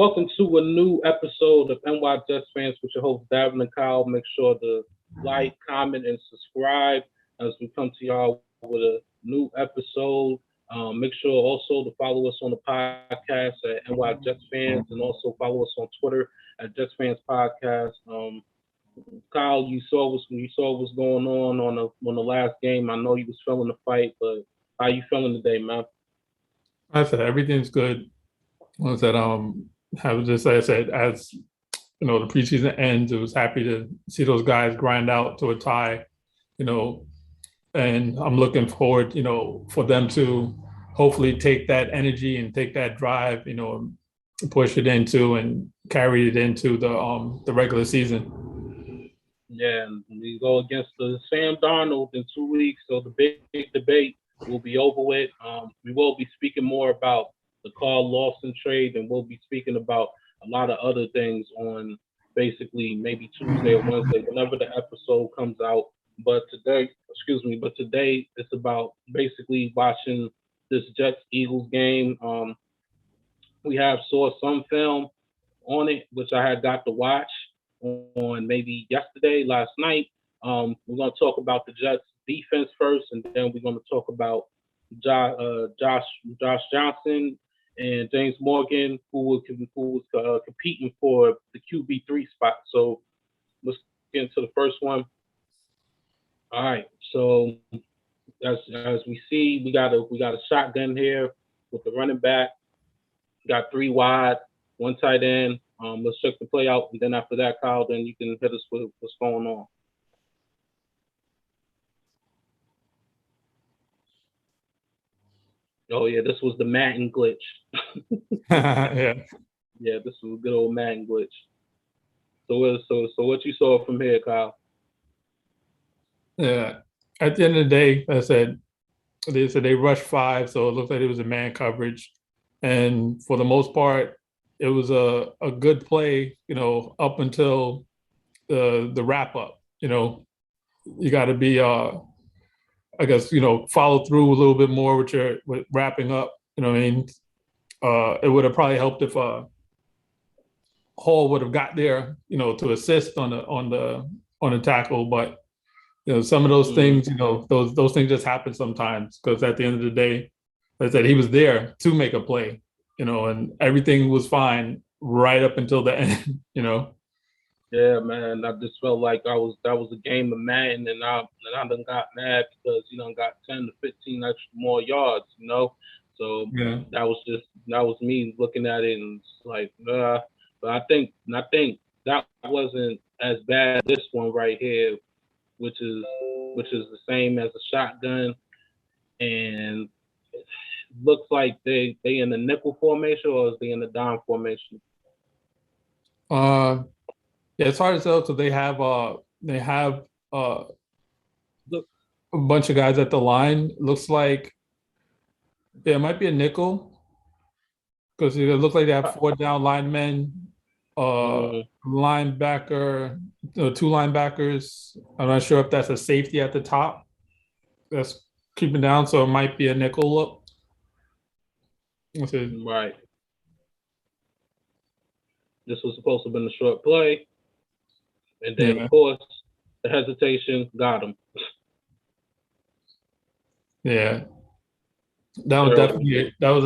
Welcome to a new episode of NY Jets Fans with your host, Davin and Kyle. Make sure to like, comment, and subscribe as we come to y'all with a new episode. Make sure also to follow us on the podcast at NY Jets Fans and also follow us on Twitter at Jets Fans Podcast. Kyle, you saw what's going on the last game. I know you was feeling the fight, but how you feeling today, man? I said everything's good. I said have just like I said, as the preseason ends, it was happy to see those guys grind out to a tie, you know, and I'm looking forward, for them to hopefully take that energy and take that drive, push it into and carry it into the regular season. Yeah, and we go against the Sam Darnold in 2 weeks, so the big debate will be over with. We will be speaking more about the Carl Lawson trade, and we'll be speaking about a lot of other things on basically maybe Tuesday or Wednesday, whenever the episode comes out. But today it's about basically watching this Jets Eagles game. We have saw some film on it, which I had got to watch on maybe last night. We're gonna talk about the Jets defense first, and then we're gonna talk about Josh Johnson and James Morgan, who was competing for the QB3 spot. So let's get into the first one. All right. So as we see, we got a shotgun here with the running back. We got three wide, one tight end. Let's check the play out, and then after that, Kyle, then you can hit us with what's going on. Oh yeah, this was the Madden glitch. Yeah. Yeah, this was a good old Madden glitch. So what you saw from here, Kyle? Yeah. At the end of the day, I said they rushed 5, so it looked like it was a man coverage. And for the most part, it was a good play, up until the wrap up. You got to be I guess, follow through a little bit more with wrapping up. You know what I mean? It would have probably helped if Hall would have got there, to assist on the tackle. But some of those things, those things just happen sometimes, because at the end of the day, like I said, he was there to make a play, and everything was fine right up until the end. Yeah, man. I just felt like that was a game of Madden, and I done got mad because got 10 to 15 extra more yards, So Yeah. that was me looking at it and it's like, but I think that wasn't as bad as this one right here, which is the same as a shotgun, and it looks like they in the nickel formation, or is they in the dime formation? Yeah, it's hard to tell because they have a bunch of guys at the line. Looks like it might be a nickel, because it looks like they have 4 down linemen, linebacker, 2 linebackers. I'm not sure if that's a safety at the top that's keeping down, so it might be a nickel look. Right. This was supposed to have been a short play. And then, Of course, the hesitation got him. Yeah, that was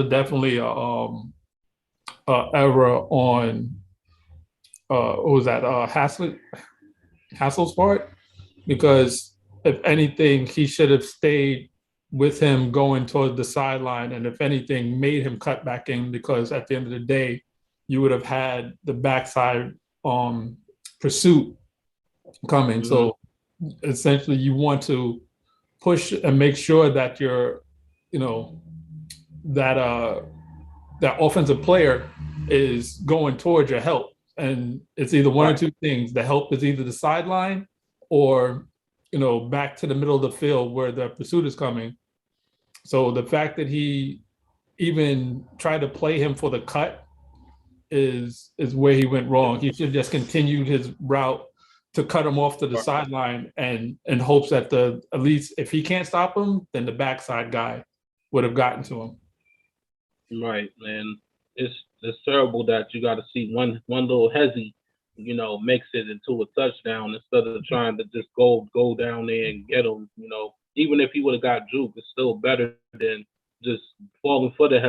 definitely a error on what was that, Hassel's part, because if anything, he should have stayed with him going towards the sideline, and if anything, made him cut back in, because at the end of the day, you would have had the backside pursuit coming. Mm-hmm. So essentially, you want to push and make sure that you're, that offensive player is going towards your help. And it's either one or two things. The help is either the sideline or, back to the middle of the field where the pursuit is coming. So the fact that he even tried to play him for the cut is where he went wrong. He should have just continued his route to cut him off to the sideline, and in hopes that at least if he can't stop him, then the backside guy would have gotten to him. Right, man. it's terrible that you got to see one little hezzy, makes it into a touchdown instead of trying to just go down there and get him. Even if he would have got juke, it's still better than just falling for the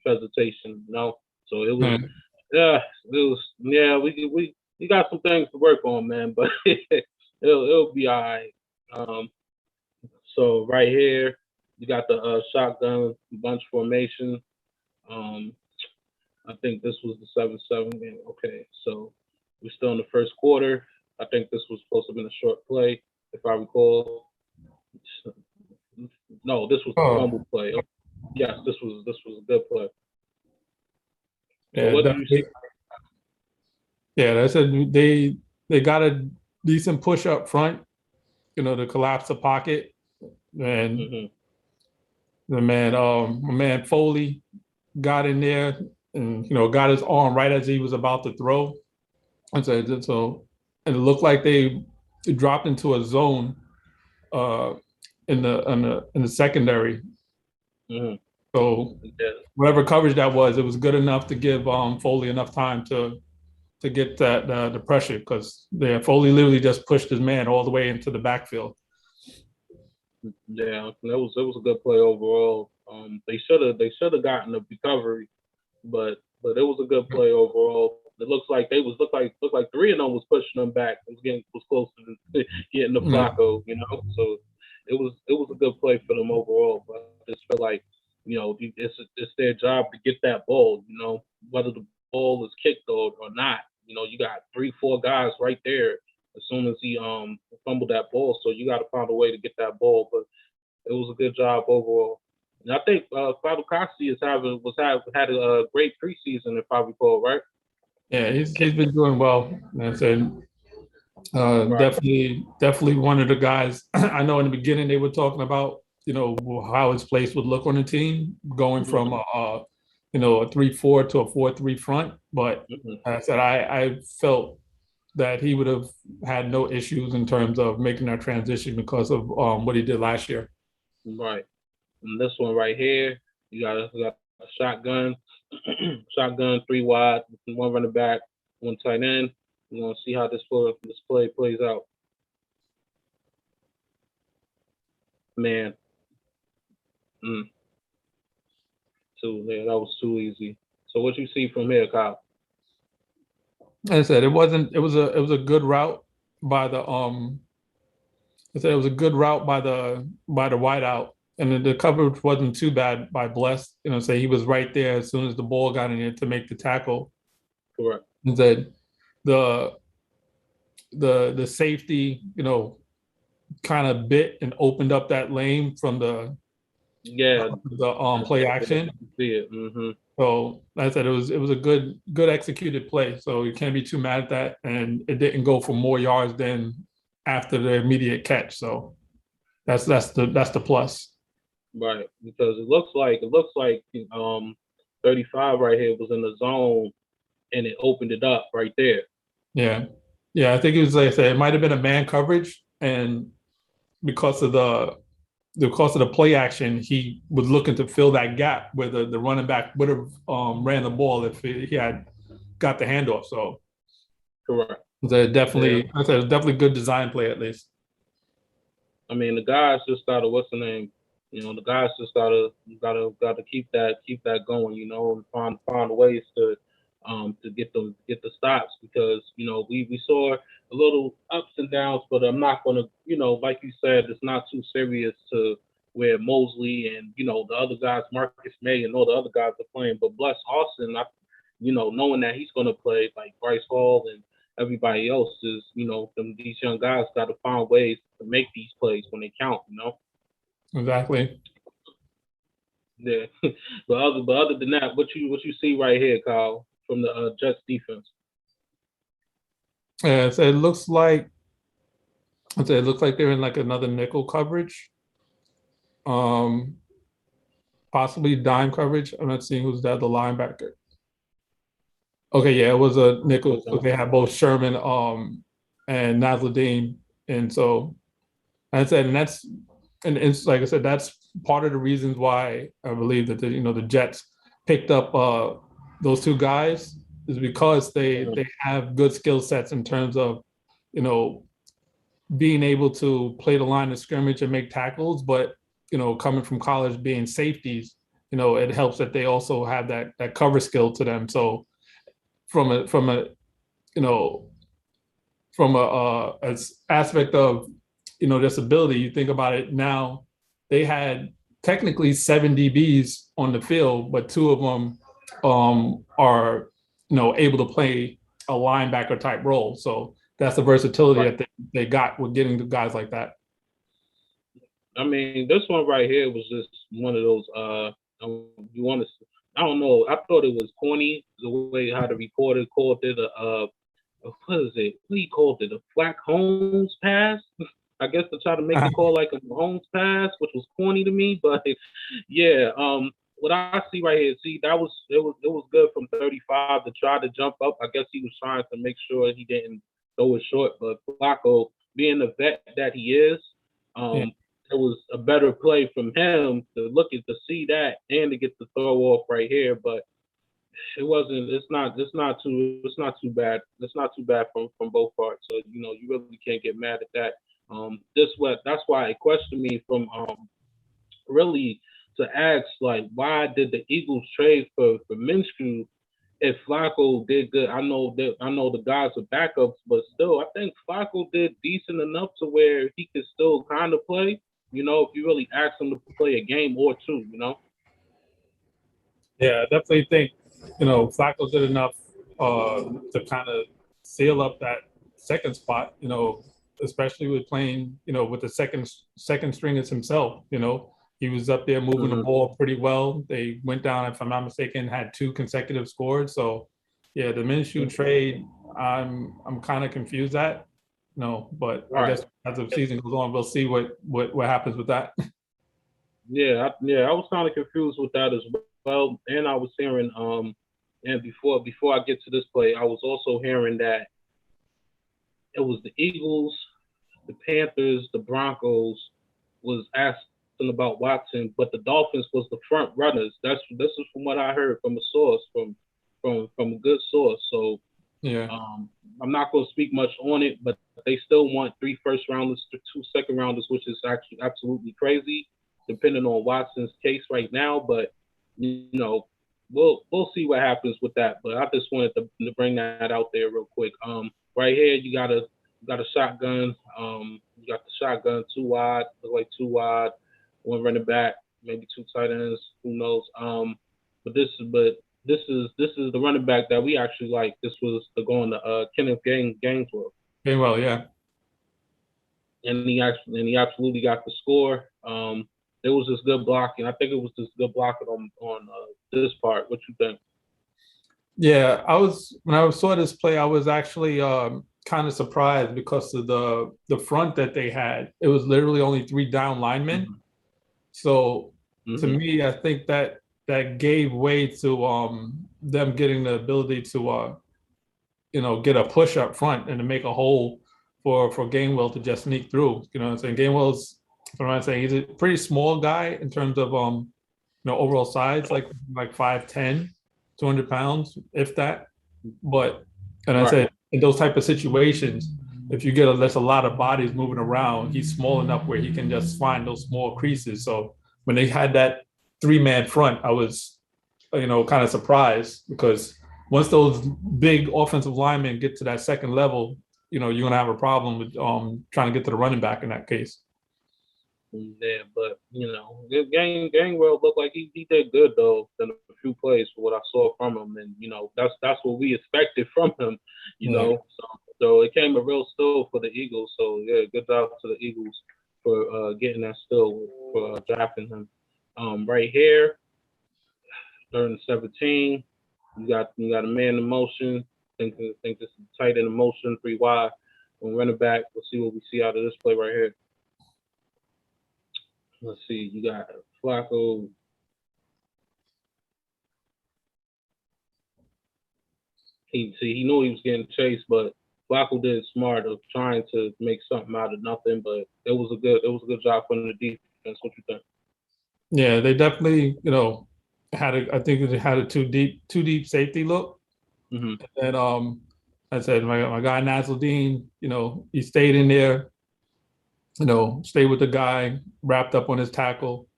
hesitation. So it was, And, yeah, we got some things to work on, man, but it'll be all right. Um, so right here, you got the shotgun bunch formation. Um, I think this was the 7-7 game. Okay, so we're still in the first quarter. I think this was supposed to have been a short play, if I recall. No, this was the oh, fumble play. Yes, this was a good play. So yeah, what do you see? definitely. Yeah, that's it. They got a decent push up front, to collapse the pocket. And Hmm. my man Foley got in there and got his arm right as he was about to throw. And and it looked like they dropped into a zone uh, in the secondary. Hmm. So Yeah, whatever coverage that was, it was good enough to give Foley enough time to get that the pressure because Foley literally just pushed his man all the way into the backfield. yeah, it was a good play overall. They should have gotten a recovery, but it was a good play overall. It looks like they was looked like three of them was pushing them back. It was close to getting the Yeah, Flacco. So it was a good play for them overall. But I just feel like it's their job to get that ball. Whether the ball is kicked or not. You got 3-4 guys right there as soon as he fumbled that ball. So you got to find a way to get that ball. But it was a good job overall. And I think Fatukasi had a great preseason, if I recall, right? yeah, he's been doing well. And I said Right. definitely one of the guys. I know in the beginning they were talking about how his place would look on the team, going Hmm. from a 3-4 to a 4-3 front. But Hmm. I said I felt that he would have had no issues in terms of making that transition because of what he did last year. Right. And this one right here, you got a shotgun, shotgun 3 wide, one running back, one tight end. We're gonna see how this play plays out. Man, mm, yeah, that was too easy. So what you see from here, Kyle? Like I said it wasn't. It was a good route by the I said it was a good route by the wideout, and the coverage wasn't too bad by Bless. Say he was right there as soon as the ball got in there to make the tackle. Correct. And said the the safety, kind of bit and opened up that lane from Yeah, the play action. you see it. Hmm. So like I said it was a good executed play. So you can't be too mad at that, and it didn't go for more yards than after the immediate catch. So that's the plus. Right, because it looks like 35 right here was in the zone and it opened it up right there. Yeah. Yeah, I think it was like I said, it might have been a man coverage, and because of the play action, he was looking to fill that gap where the running back would have ran the ball if he had got the handoff. So Correct. Yeah. I said definitely good design play at least. I mean, the guys just gotta what's the name? The guys just gotta keep that going. And find ways to get the stops because we saw a little ups and downs, but I'm not gonna like you said, it's not too serious to where Mosley and the other guys, Marcus May and all the other guys are playing, but bless Austin, knowing that he's gonna play like Bryce Hall and everybody else is, these young guys got to find ways to make these plays when they count. Exactly. Yeah. but other than that, what you see right here, Kyle, from the Jets defense? Yeah, so it looks like they're in like another nickel coverage. Um, Possibly dime coverage. I'm not seeing who's that, the linebacker. Okay, yeah, it was a nickel. They had both Sherman and Nasruddin. And so I said, and it's like I said, that's part of the reasons why I believe that the Jets picked up those two guys is because they have good skill sets in terms of, you know, being able to play the line of scrimmage and make tackles, but coming from college being safeties, it helps that they also have that cover skill to them. So from a you know from a as aspect of this ability, you think about it now, they had technically 7 DBs on the field, but two of them are able to play a linebacker type role. So that's the versatility that they got with getting the guys like that. I mean, this one right here was just one of those. You want to? I don't know. I thought it was corny the way how the reporter called it. What is it? What he called it? A Flack Holmes pass. I guess to try to make it call like a Holmes pass, which was corny to me. But yeah, what I see right here, see that was it was good from 35 to try to jump up. I guess he was trying to make sure he didn't throw it short. But Flacco, being the vet that he is, it was a better play from him to look at to see that and to get the throw off right here. But it wasn't. It's not too bad. It's not too bad from both parts. So you really can't get mad at that. That's why it questioned me from really to ask like why did the Eagles trade for Minshew if Flacco did good? I know the guys are backups, but still I think Flacco did decent enough to where he could still kind of play. If you really ask him to play a game or two. Yeah, I definitely think Flacco did enough to kind of seal up that second spot. Especially with playing with the second stringers himself. He was up there moving the ball pretty well. They went down, if I'm not mistaken, had 2 consecutive scores. So yeah, the Minshew trade, I'm kind of confused at. But I guess as the season goes on, we'll see what happens with that. Yeah, I was kind of confused with that as well. And I was hearing, and before I get to this play, I was also hearing that it was the Eagles, the Panthers, the Broncos was asking about Watson, but the Dolphins was the front runners. This is from what I heard from a source, from a good source. So yeah, I'm not going to speak much on it, but they still want 3 first rounders, 2 second rounders, which is actually absolutely crazy, depending on Watson's case right now. But we'll see what happens with that. But I just wanted to bring that out there real quick. Right here, you got a shotgun. You got the shotgun 2 wide, look like 2 wide, 1 running back, maybe 2 tight ends. Who knows? But this is the running back that we actually like. This was going to Kenneth Gainswell. Gainwell, yeah. And he absolutely got the score. It was just good blocking. I think it was just good blocking on this part. What you think? Yeah, when I saw this play, I was actually kind of surprised because of the front that they had. It was literally only 3 down linemen. Mm-hmm. So to me, I think that gave way to them getting the ability to get a push up front and to make a hole for Gainwell to just sneak through. You know what I'm saying? Gainwell's, what I'm saying, he's a pretty small guy in terms of overall size, like 5'10", 200 pounds, if that. But I said in those type of situations, if you get there's a lot of bodies moving around, he's small enough where he can just find those small creases. So when they had that 3-man front, I was kind of surprised, because once those big offensive linemen get to that second level, you're going to have a problem with trying to get to the running back in that case. Yeah, but Gainwell looked like he did good though in a few plays for what I saw from him, and that's what we expected from him, So it came a real steal for the Eagles. So yeah, good job to the Eagles for getting that steal, for drafting him. Right here, 3rd and 17, you got a man in motion. Think this is tight end in motion, 3 wide on running back. Let's see what we see out of this play right here. Let's see, you got Flacco. He knew he was getting chased, but Flacco did smart of trying to make something out of nothing. But it was a good job from the defense. What you think? Yeah, they definitely I think it had a too deep safety look. Hmm. And I said my guy Nasruddin, he stayed in there, stayed with the guy, wrapped up on his tackle.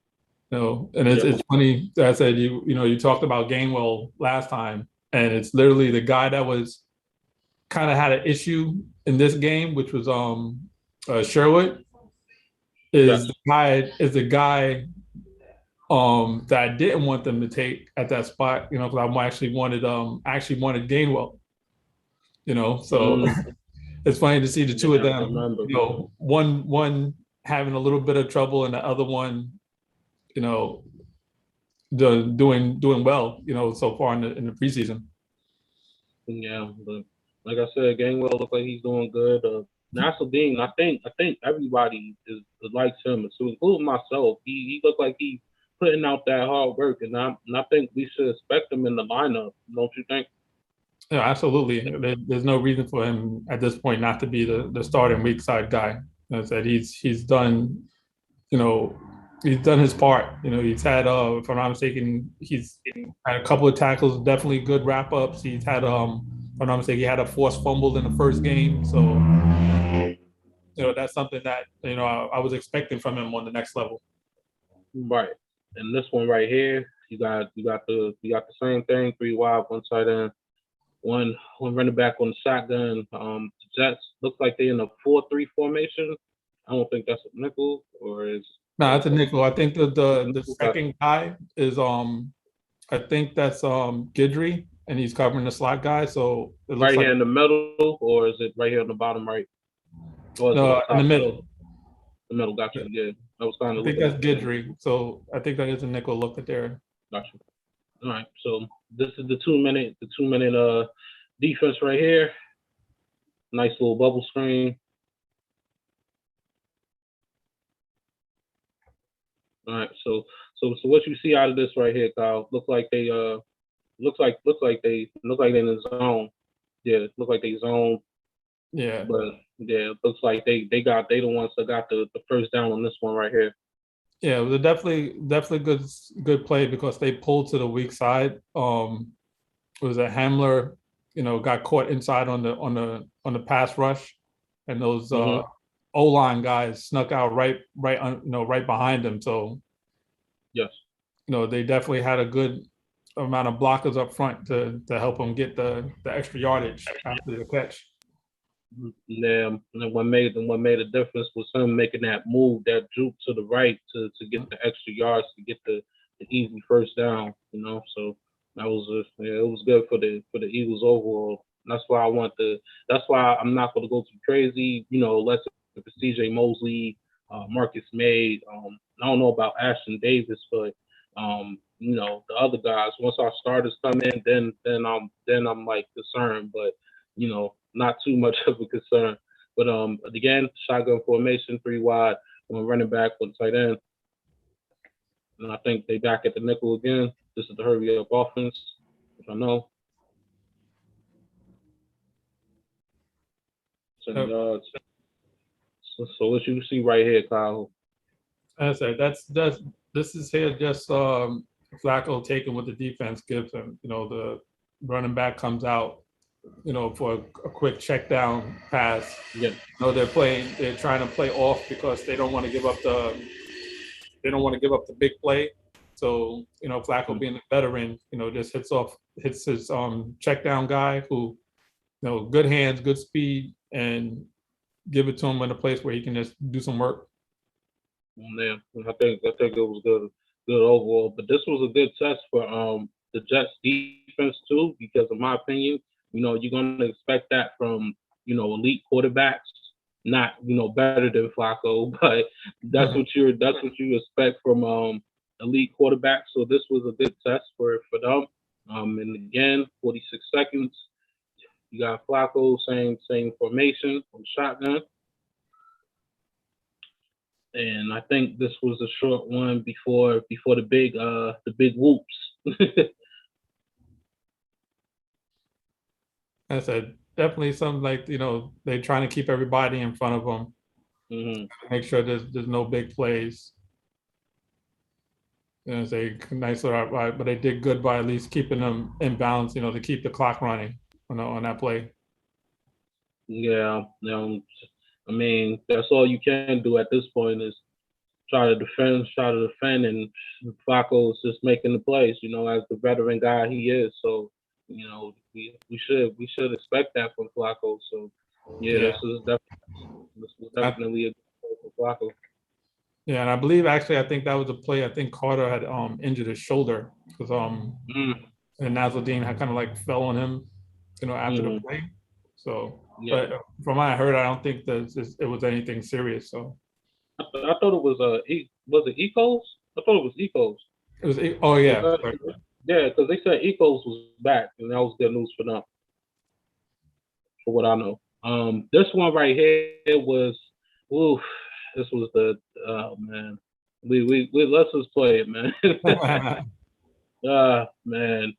And Yeah. it's funny that I said you talked about Gainwell last time, and it's literally the guy that was kind of had an issue in this game, which was Sherwood, Yes. is the guy that I didn't want them to take at that spot, because I actually wanted Gainwell, so Mm, it's funny to see the two yeah, of I them, remember. one having a little bit of trouble and the other one, you know, doing well, so far in the preseason. Yeah, but like I said, Gainwell look like he's doing good. Nasruddin, I think everybody likes him, so including myself. He looked like he putting out that hard work, and I think we should expect him in the lineup. Don't you think? Yeah, absolutely. There's no reason for him at this point not to be the starting weak side guy. As I said, you know, he's done his part. He's had, if I'm not mistaken, he's had a couple of tackles, definitely good wrap ups. He's had, if I'm not mistaken, he had a forced fumble in the first game. So, that's something that, I was expecting from him on the next level. Right. And this one right here, you got the same thing, three wide, one tight end, one running back on the shotgun. The Jets look like they in a 4-3 formation. I don't think that's a nickel, or is No, that's a nickel. I think it's a the nickel. second guy is I think that's Gidry, and he's covering the slot guy. So it looks Right like here in the middle, or is it right here on the bottom right? Or is it no, up in the top left? middle. The middle, got you. Yeah, I was kind I of think looking that's at the same. Gidry. So I think that is a nickel look at there. Got you. All right, so this is the 2 minute defense right here. Nice little bubble screen. All right, so what you see out of this right here, Kyle? Look like they in the zone. Yeah, look like they zone, Yeah. but yeah, it looks like they the ones that got the first down on this one right here. Yeah, it was a definitely good play because they pulled to the weak side. It was a Hamler, got caught inside on the pass rush, and those Hmm. O line guys snuck out right behind him. So Yes. they definitely had a good amount of blockers up front to help them get the extra yardage after the catch. Yeah, and what made a difference was him making that move, that juke to the right to get the extra yards, to get the easy first down. So yeah, it was good for the Eagles overall. That's why I want the. That's why I'm not going to go too crazy. Let's for C.J. Mosley, Marcus May. I don't know about Ashton Davis, but the other guys. Once our starters come in, then I'm like concerned, but not too much of a concern. But again, shotgun formation, three wide, one running back, one tight end. And I think they back at the nickel again. This is the hurry up offense, which I know. 10 Yep. yards. So what you see right here, Kyle. As I said, that's this is here just Flacco taking what the defense gives him. The running back comes out, for a quick check down pass. Yeah. They're trying to play off because they don't want to give up the big play. So, Flacco being a veteran, just hits his check down guy who, good hands, good speed, and give it to him in a place where he can just do some work. Yeah, I think it was good overall. But this was a good test for the Jets defense too, because in my opinion, you're gonna expect that from elite quarterbacks, not better than Flacco, but that's what you expect from elite quarterbacks. So this was a good test for them. And again, 46 seconds. You got Flacco, same formation on shotgun. And I think this was a short one before the big whoops. I said, definitely something like, they're trying to keep everybody in front of them, Hmm. make sure there's no big plays. You know, say nice little right, but they did good by at least keeping them in balance. You know, to keep the clock running on that play. Yeah, I mean that's all you can do at this point is try to defend, and Flacco's just making the plays. You know, as the veteran guy he is. So you know, we should expect that from Flacco. So yeah, Yeah, this is I, definitely a good play for Flacco. yeah, and I believe actually I think that was a play. I think Carter had injured his shoulder because Mm, and Nasruddin had kind of like fell on him, you know, after the mm-hmm. play. So, Yeah, but from what I heard, I don't think that it was anything serious. So I thought it was was it Ecos? I thought it was Ecos. it was. Oh Was yeah, that, yeah, because they said Ecos was back, and that was good news for them, for what I know. This one right here was, oof, this was the, oh man, we let's just play it, man. Man,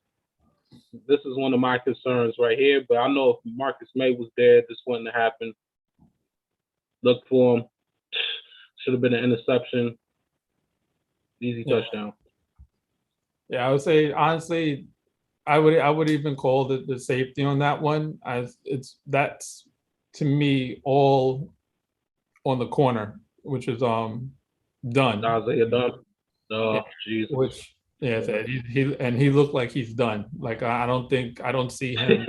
this is one of my concerns right here. But I know if Marcus May was there, this wouldn't have happened. Look for him. Should have been an interception. Easy yeah, touchdown. yeah. I would say honestly, I would even call the safety on that one as that's to me all on the corner, which is done. Isaiah done. Yeah, Oh Jesus. which yeah, Yeah. he looked like he's done. Like I don't see him.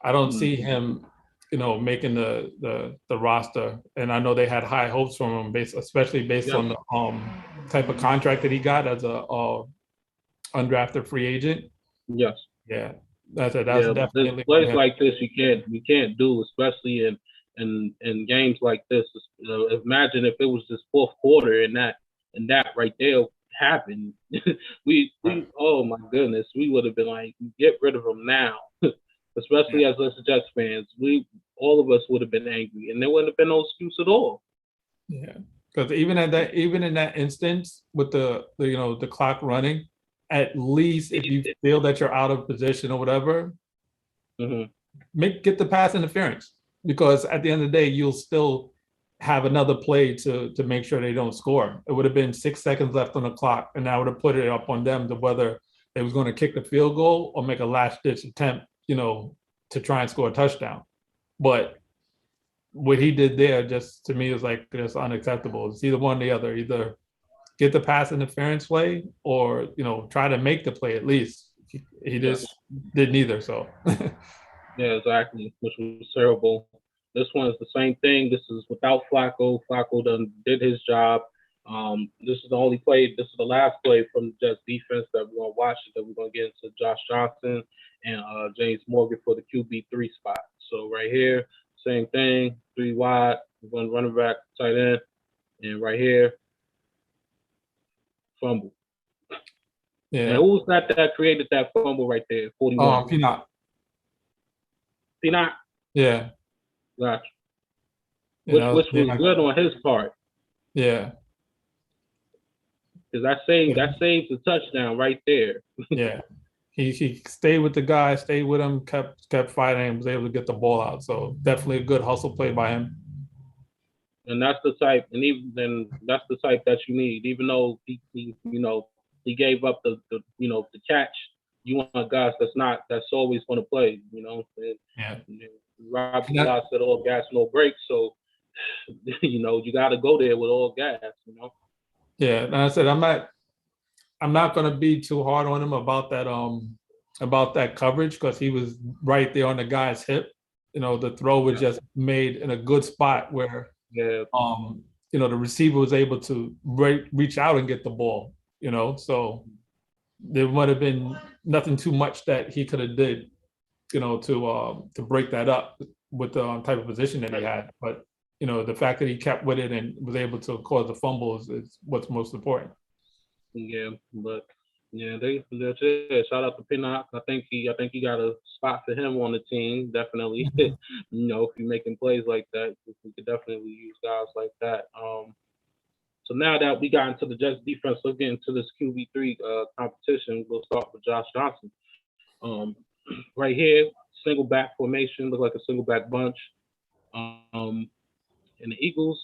I don't see him, you know, making the roster. And I know they had high hopes from him, especially based Yes. on the type of contract that he got as a undrafted free agent. Yes. Yeah, that's Yeah. There's definitely on plays him. like this you can't do, especially in games like this. Imagine if it was this fourth quarter and that right there happened. We oh my goodness, we would have been like, get rid of him now. Yeah, Especially as us Jets fans, we all of us would have been angry, and there wouldn't have been no excuse at all. yeah. Because even in that instance with the you know the clock running, at least if you feel that you're out of position or whatever, Mm-hmm. get the pass interference because at the end of the day you'll still have another play to make sure they don't score. It would have been 6 seconds left on the clock, and that would have put it up on them to whether they was going to kick the field goal or make a last ditch attempt, you know, to try and score a touchdown. But what he did there, just to me, is like just unacceptable. It's either one or the other. Either get the pass interference play, or you know, try to make the play at least. He Yes. just did neither. So. Yeah, exactly. Which was terrible. This one is the same thing. This is without Flacco. Flacco done did his job. This is the only play. This is the last play from the Jets defense that we're gonna watch. That we're gonna get into Josh Johnson and James Morgan for the QB3 spot. So right here, same thing. 3 wide. We're gonna running back, tight end, and right here, fumble. And Yeah. who was that created that fumble right there? 41. Peanut. Not Yeah. gotcha. You know, Which was yeah. good on his part. Yeah. Because that saves the touchdown right there. Yeah. He stayed with the guy, stayed with him, kept fighting, and was able to get the ball out. So definitely a good hustle play by him. And that's the type, and even then, that's the type that you need. Even though he you know, he gave up the you know the catch. You want guys that's always going to play. You know, Yeah. and Rob Salah said all gas, no brakes. So you know, you got to go there with all gas. You know. Yeah. And I said I'm not gonna be too hard on him about that coverage because he was right there on the guy's hip. You know, the throw was just made in a good spot where Yeah. you know, the receiver was able to reach out and get the ball, you know, so there might have been nothing too much that he could have did, you know, to break that up with the type of position that he had. But, you know, the fact that he kept with it and was able to cause the fumbles is what's most important. Yeah, but yeah, that's it. Shout out to Pinnock. I think he got a spot for him on the team. Definitely, you know, if you're making plays like that, we could definitely use guys like that. So now that we got into the Jets defense, let's get into this QB3 competition. We'll start with Josh Johnson. Um, right here, single back formation, look like a single back bunch. Um, and the Eagles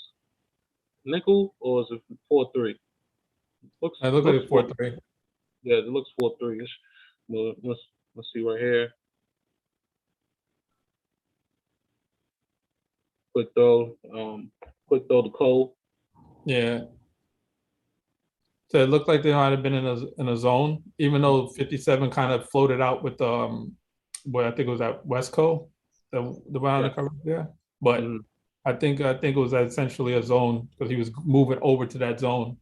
nickel or is it 4-3? Looks I look like looks it's 4. 4-3. Yeah, it looks 4-3. Well, let's see right here. Quick throw. Quick throw to Cole. Yeah. So it looked like they might have been in a zone, even though 57 kind of floated out with where I think it was at Westco, the one on the Yeah. cover there. But Mhm. I think it was essentially a zone because he was moving over to that zone,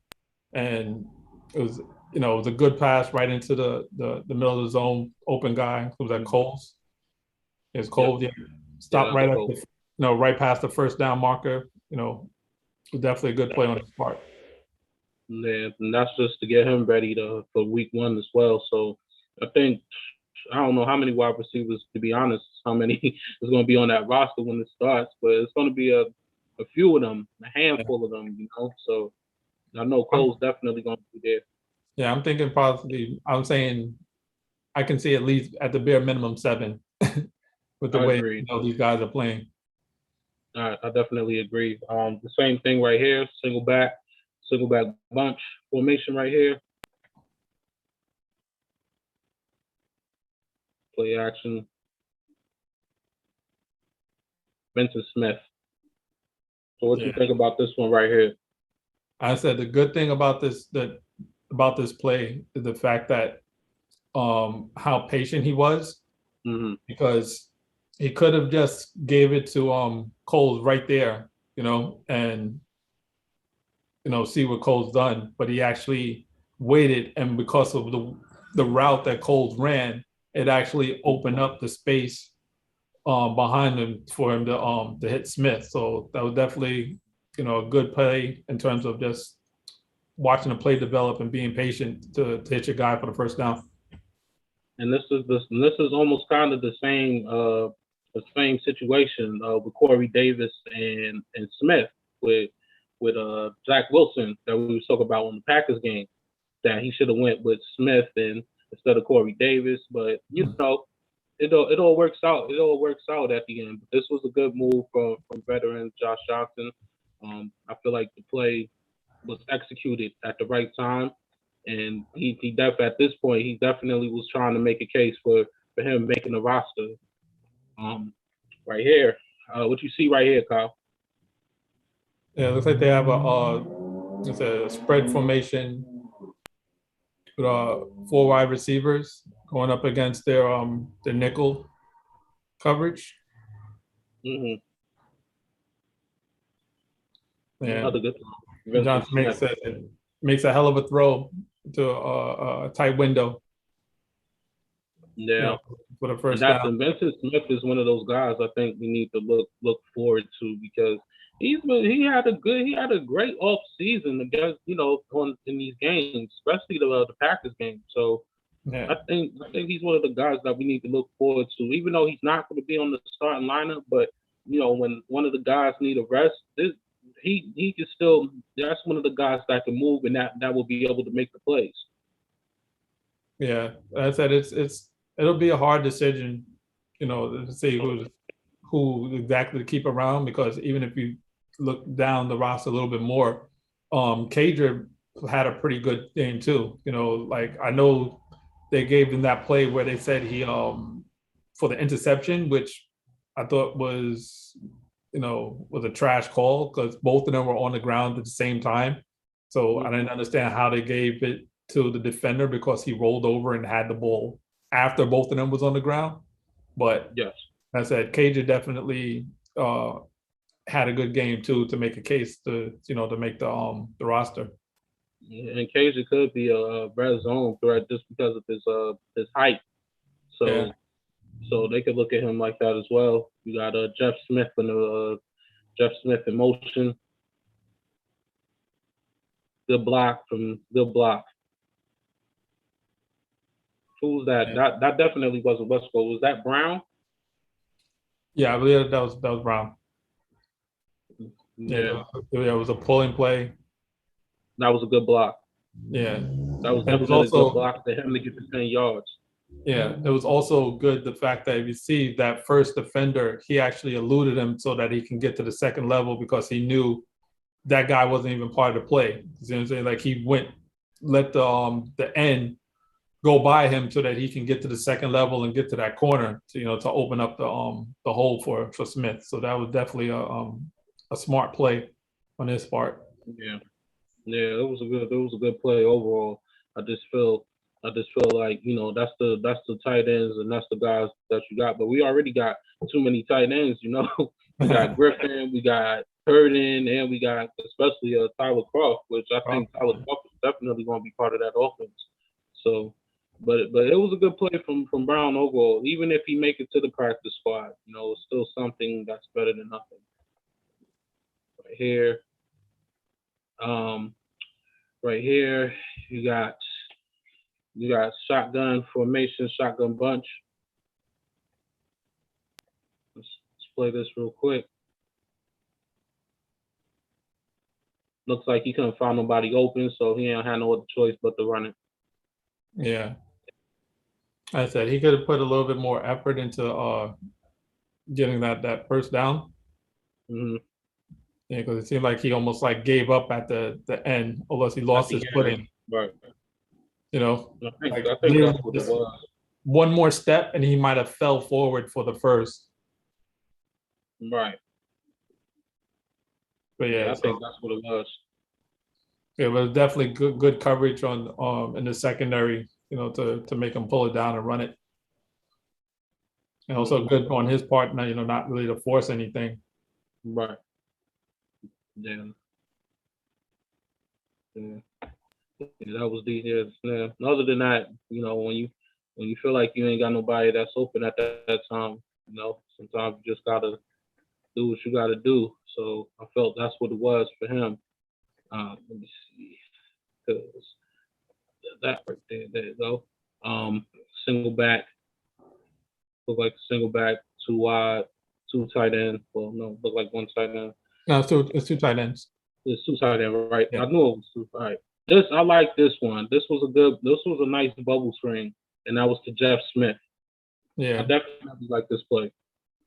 and it was it was a good pass right into the middle of the zone, open guy. It was at Coles. It's Yep. Coles, yeah. Yeah, Stopped that's right at Cole. right past the first down marker. Definitely a good play on his part. Yeah, and that's just to get him ready for week 1 as well. So I think I don't know how many wide receivers, to be honest, how many is going to be on that roster when it starts, but it's going to be a few of them, a handful of them. So I know Cole's definitely going to be there. Yeah, I'm thinking possibly. I'm saying I can see at least at the bare minimum 7 with the I way agree. these guys are playing. I definitely agree. The same thing right here, single back bunch formation right here. Play action. Vincent Smith. So what Yeah, you think about this one right here? I said the good thing about this play is the fact that how patient he was Hmm. because he could have just gave it to Coles right there, and see what Cole's done, but he actually waited, and because of the route that Coles ran, it actually opened up the space behind him for him to hit Smith. So that was definitely a good play in terms of just watching the play develop and being patient to hit your guy for the first down. And this is almost kind of the same situation with Corey Davis and Smith with Zach Wilson that we was talking about on the Packers game, that he should have went with Smith and instead of Corey Davis, but it all works out. It all works out at the end. But this was a good move from veteran Josh Johnson. I feel like the play was executed at the right time, and at this point he definitely was trying to make a case for him making the roster. Um, right here, what you see right here, Kyle? Yeah, it looks like they have it's a spread formation with 4 wide receivers going up against their nickel coverage. Mm-hmm. And Another good one. Vincent Johnson Smith. makes a hell of a throw to a tight window, Yeah. for the And first that's down. and Vincent Smith is one of those guys I think we need to look forward to because he had a great off season against in these games, especially the Packers game. So Yeah, I think he's one of the guys that we need to look forward to, even though he's not going to be on the starting lineup. But when one of the guys need a rest, he can still. That's one of the guys that can move and that will be able to make the plays. yeah. I said it'll be a hard decision, to see who exactly to keep around because even if you look down the roster a little bit more, Cager had a pretty good game too. Like I know they gave him that play where they said he for the interception, which I thought was a trash call because both of them were on the ground at the same time. So I didn't understand how they gave it to the defender because he rolled over and had the ball after both of them was on the ground. But Yes. I said Cager definitely had a good game too to make a case to make the roster. And Casey could be a red zone threat just because of his height. Yeah. So they could look at him like that as well. You got Jeff Smith Jeff Smith in motion. Good block. Who's that? Yeah. That definitely wasn't Westbrook. Was that Brown? Yeah, I believe that was Brown. Yeah, Yeah, it was a pulling play. that was a good block. Yeah, That was and it was definitely a good also block for him to get to 10 yards. yeah, it was also good the fact that if you see that first defender, he actually eluded him so that he can get to the second level because he knew that guy wasn't even part of the play. You know what I'm saying? Like he went let the end go by him so that he can get to the second level and get to that corner to to open up the hole for Smith. So that was definitely a smart play on his part. Yeah, yeah, it was a good play overall. I just feel like that's the tight ends and that's the guys that you got. But we already got too many tight ends. We got Griffin, we got Purden, and we got especially Tyler Croft, which I think Tyler Croft is definitely going to be part of that offense. So, but it was a good play from Brown overall. Even if he make it to the practice squad, it's still something that's better than nothing. Right here, right here, you got shotgun formation, shotgun bunch. Let's play this real quick. Looks like he couldn't find nobody open, so he ain't had no other choice but to run it. Yeah. I said he could have put a little bit more effort into getting that first down. Mm-hmm. Yeah, because it seemed like he almost like gave up at the end, unless he lost his footing. Right. I think that's what it was. One more step, and he might have fell forward for the first. Right. But yeah, I think that's what it was. It was definitely good coverage on in the secondary, to make him pull it down and run it. And also good on his part, not really to force anything. Right. Yeah. That was the yeah. Other than that, when you feel like you ain't got nobody that's open at that time, sometimes you just gotta do what you gotta do. So I felt that's what it was for him. Let me see, because that right there you go. Single back, look like a single back, two wide, two tight end. Well, no, look like one tight end. No, it's two tight ends. It's two tight end, right? Yeah. I knew it was two. All right. I like this one. This was a nice bubble screen, and that was to Jeff Smith. Yeah. I definitely like this play.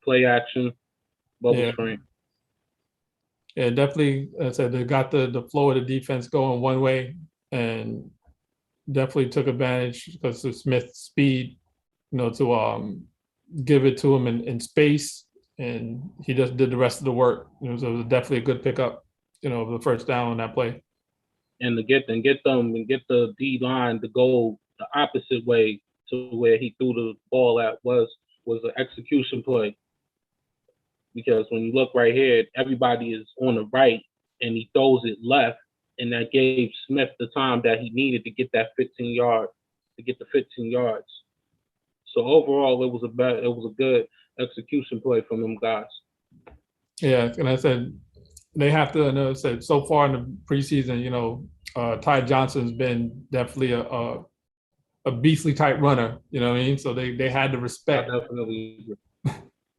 Play action, bubble screen. Yeah, definitely. I said they got the flow of the defense going one way, and definitely took advantage because of Smith's speed, to give it to him in space, and he just did the rest of the work. So it was definitely a good pickup, the first down on that play. And to get the D line to go the opposite way to where he threw the ball at was an execution play. Because when you look right here, everybody is on the right, and he throws it left, and that gave Smith the time that he needed to get that 15 yards. So overall, it was a good execution play from them guys. Yeah, and I said they have to. And I said so far in the preseason, Ty Johnson's been definitely a beastly type runner. You know what I mean? So they had to respect. I definitely.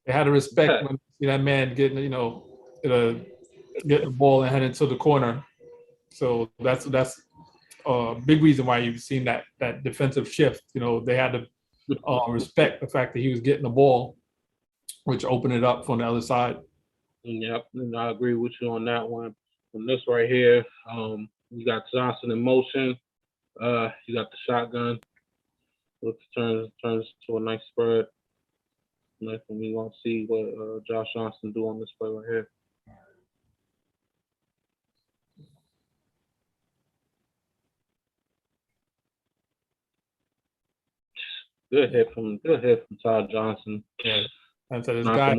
They had to respect when you see that man getting get the ball and head into the corner. So that's a big reason why you've seen that defensive shift. They had to respect the fact that he was getting the ball, which opened it up from the other side. Yep, and I agree with you on that one. From this right here, you got Johnson in motion. You got the shotgun. Looks turns to a nice spread. And we want to see what Josh Johnson do on this play right here. Good hit from Todd Johnson. Yeah, I said this guy.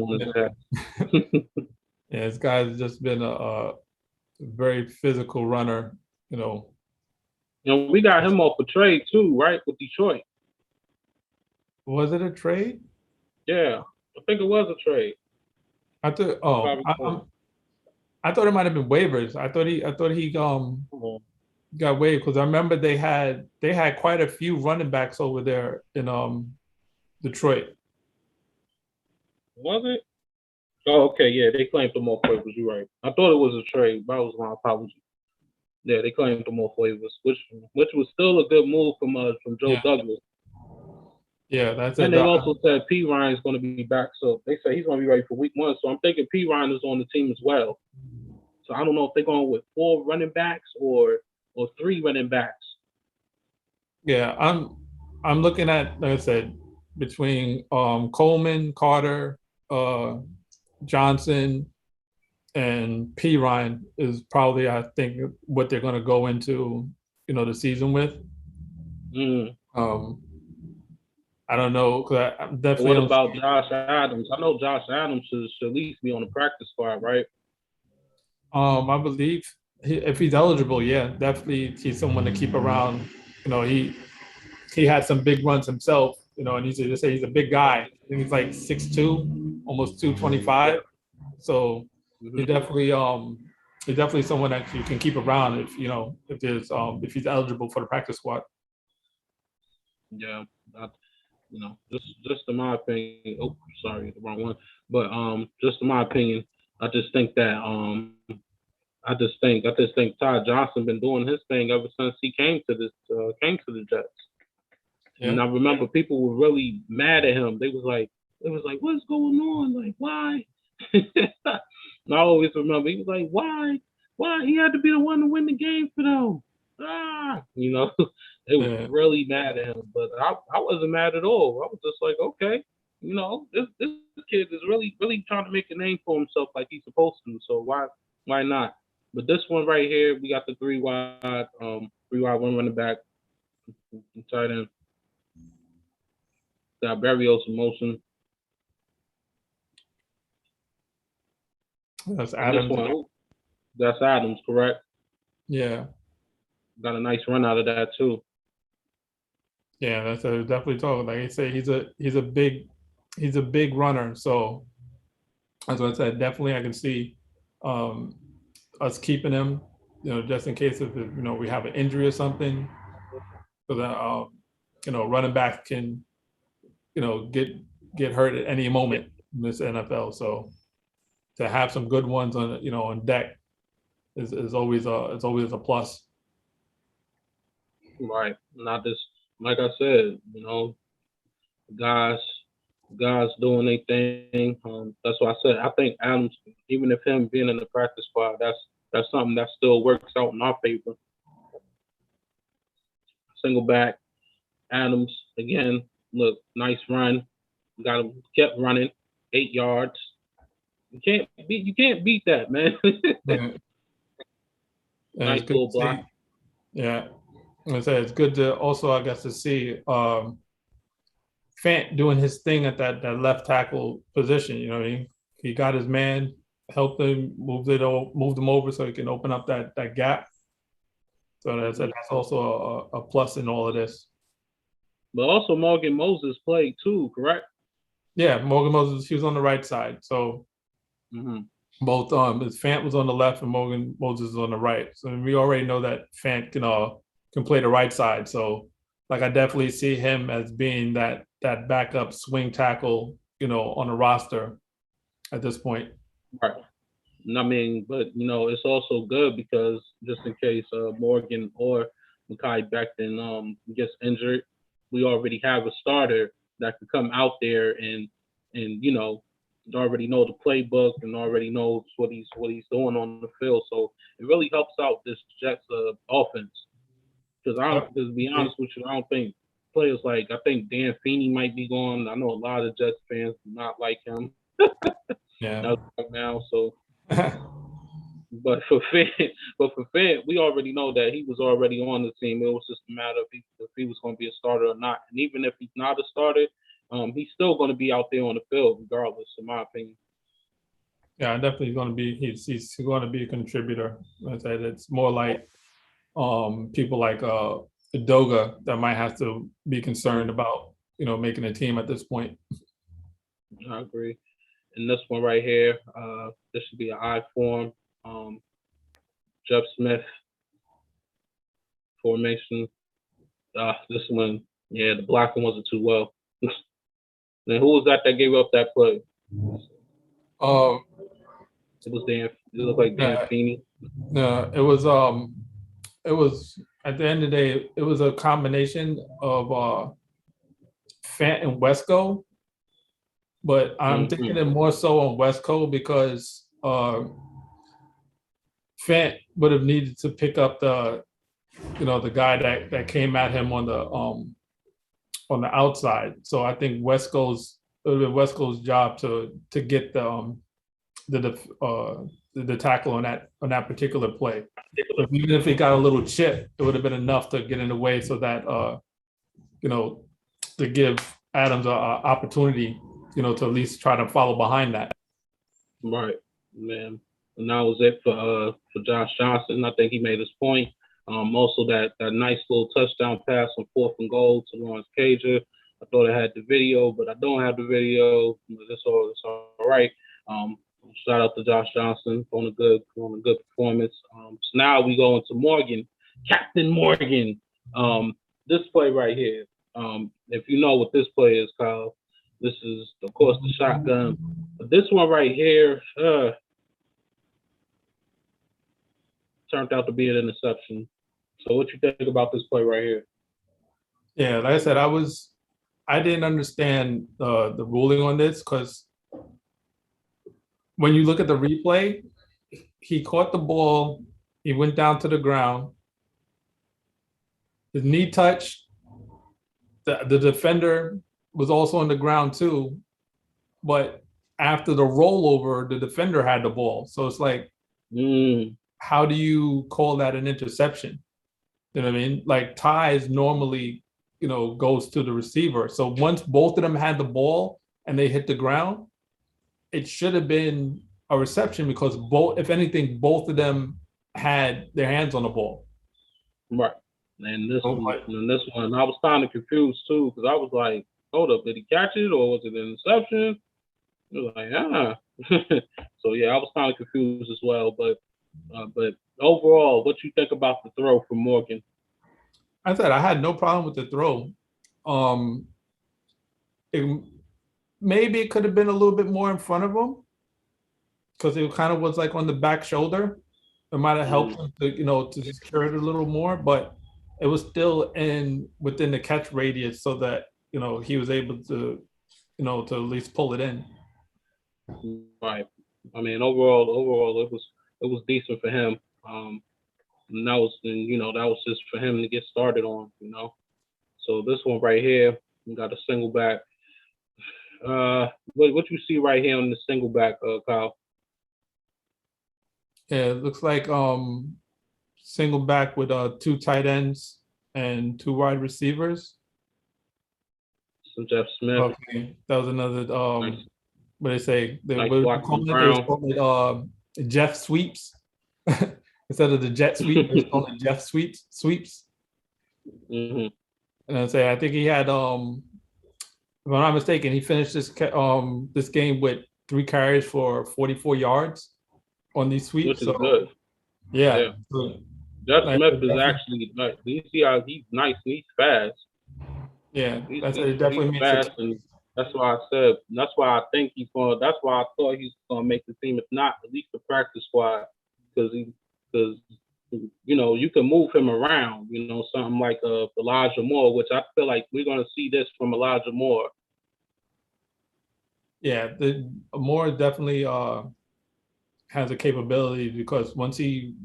Yeah, this guy's just been a very physical runner. We got him off a trade too, right? With Detroit. Was it a trade? Yeah, I think it was a trade. I thought. Oh, I thought it might have been waivers. I thought he got waived because I remember they had quite a few running backs over there in Detroit. Was it? Oh, okay, yeah, they claimed them off waivers. You're right. I thought it was a trade. That was my apology. Yeah, they claimed them off waivers, which was still a good move from Joe Douglas. Yeah, that's it. And they also said P. Ryan's going to be back, so they say he's going to be ready for week 1. So I'm thinking P. Ryan is on the team as well. So I don't know if they're going with 4 running backs or 3 running backs Yeah, I'm looking at, like I said, between Coleman, Carter, uh, Johnson, and P Ryan is probably, I think, what they're going to go into, the season with. Mm. Um, I don't know, because I definitely What don't about see. Josh Adams? I know Josh Adams should at least be on the practice squad, right? I believe if he's eligible, yeah, definitely he's someone to keep around. He had some big runs himself, and he's just say he's a big guy. I think he's like 6'2", almost Yeah. 225. So he Hmm. definitely he's definitely someone that you can keep around if he's eligible for the practice squad. Yeah. I, just in my opinion. Oh, sorry, the wrong one. But just in my opinion, I just think that I just think Ty Johnson been doing his thing ever since he came to the Jets. And Yeah. I remember people were really mad at him. They was like, what's going on? Like, why? And I always remember he was like, why he had to be the one to win the game for them? They was Yeah. really mad at him, but I wasn't mad at all. I was just like, okay, this kid is really trying to make a name for himself like he's supposed to. So why not? But this one right here, we got the three wide one running back, tight end. Got Barrios in motion. That's And this Adams. one, that's Adams, correct? Yeah. Got a nice run out of that too. Yeah, that's definitely talking. Like I say, he's a big runner. So as I said, definitely I can see um, us keeping him, just in case if we have an injury or something, so that running back can get hurt at any moment in this NFL. So to have some good ones on deck is always a plus. Right. Not just like I said, guys guys doing their thing. That's why I said I think Adams, even if him being in the practice squad, that's something that still works out in our favor. Single back, Adams again. Look, nice run. Got him kept running, 8 yards. You can't beat that, man. Yeah. And Nice it's good little to block. see. Yeah, I say it's good to also, I guess, to see Fant doing his thing at that left tackle position. He got his man, helped him, moved him over so he can open up that gap. So that's Hmm. also a plus in all of this. But also Morgan Moses played too, correct? Yeah, Morgan Moses, he was on the right side. So Hmm. both his Fant was on the left and Morgan Moses is on the right. So we already know that Fant can play the right side. So like I definitely see him as being that backup swing tackle, on the roster at this point. Right. I mean, but it's also good because just in case Morgan or Makai Becton gets injured, we already have a starter that can come out there and already know the playbook and already knows what he's doing on the field. So it really helps out this Jets offense because I don't, to be honest with you, I don't think players like I think Dan Feeney might be gone. I know a lot of Jets fans do not like him Yeah. as of now, so but for Fed, we already know that he was already on the team. It was just a matter of if he was going to be a starter or not. And even if he's not a starter, he's still going to be out there on the field regardless, in my opinion. Yeah, definitely going to be. He's going to be a contributor. I said it's more like people like Doga that might have to be concerned about making a team at this point. I agree. And this one right here, this should be an I form. Um, Jeff Smith formation. This one, yeah, the blocking wasn't too well. Then who was that gave up that play? Um, It was Dan. It looked like Dan yeah, Feeney. yeah, it was at the end of the day, it was a combination of Fant and Wesco, but I'm thinking Mm-hmm. it more so on Wesco because Fant would have needed to pick up the guy that came at him on the outside. So I think it would have been Wesco's job to get the tackle on that particular play. But even if he got a little chip, it would have been enough to get in the way so that to give Adams an opportunity, to at least try to follow behind that. Right, man. And that was it for Josh Johnson. I think he made his point. Also that nice little touchdown pass on 4th and goal to Lawrence Cager. I thought I had the video, but I don't have the video. It's all right. Shout out to Josh Johnson on a good performance. So now we go into Morgan, Captain Morgan. This play right here. If you know what this play is, Kyle, this is of course the shotgun. But this one right here turned out to be an interception. So what you think about this play right here? Yeah, like I said, I didn't understand the ruling on this because when you look at the replay, he caught the ball, he went down to the ground, his knee touched, the defender was also on the ground too, but after the rollover, the defender had the ball. So it's like, how do you call that an interception? You know what I mean? Like ties normally, goes to the receiver. So once both of them had the ball and they hit the ground, it should have been a reception because if anything, both of them had their hands on the ball. Right. And this one, I was kind of confused too because I was like, hold up, did he catch it or was it an interception? It was like, So yeah, I was kind of confused as well. But overall, what you think about the throw from Morgan? I said I had no problem with the throw. Maybe it could have been a little bit more in front of him because it kind of was like on the back shoulder. It might have helped him to secure it a little more, but it was still within the catch radius so that he was able to to at least pull it in. Right. I mean, overall, it was decent for him. And that was just for him to get started on. So this one right here, we got a single back. What you see right here on the single back, Kyle? Yeah, it looks like single back with 2 tight ends and 2 wide receivers. So Jeff Smith. Okay, that was another. Nice. What they say? They Brown. call it Jeff sweeps instead of the jet sweep. They call it Jeff sweeps. Mm-hmm. And I say I think he had, if I'm not mistaken, he finished this game with 3 carries for 44 yards on these sweeps. Which is good. Yeah. Jeff Smith is actually nice. You see how he's nice and he's fast. Yeah, he's definitely fast, and that's why I think he's going. That's why I thought he's going to make the team, if not at least the practice squad, because you can move him around. Something like Elijah Moore, which I feel like we're going to see this from Elijah Moore. Yeah, Moore definitely has a capability because once he